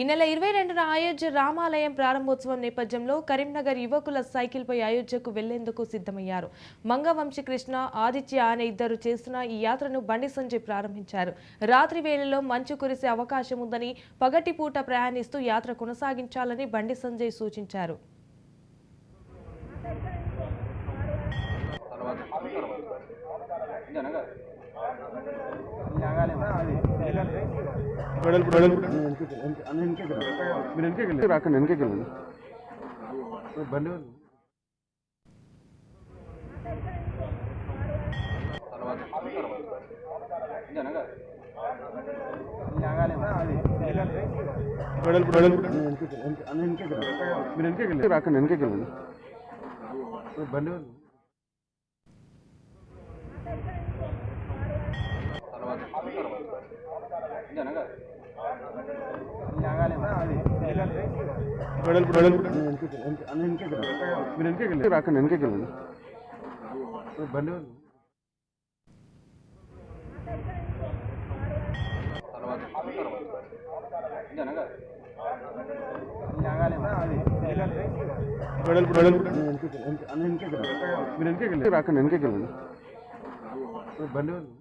ఈ నెల 22న అయోధ్య రామాలయం ప్రారంభోత్సవం నేపథ్యంలో కరీంనగర్ యువకుల సైకిల్పై అయోధ్యకు వెళ్లేందుకు సిద్ధమయ్యారు. మంగవంశీ కృష్ణ, ఆదిత్య అనే ఇద్దరు చేస్తున్న ఈ యాత్రను బండి సంజయ్ ప్రారంభించారు. రాత్రి వేళల్లో మంచు కురిసే అవకాశం ఉందని, పగటిపూట ప్రయాణిస్తూ యాత్ర కొనసాగించాలని బండి సంజయ్ సూచించారు. బండి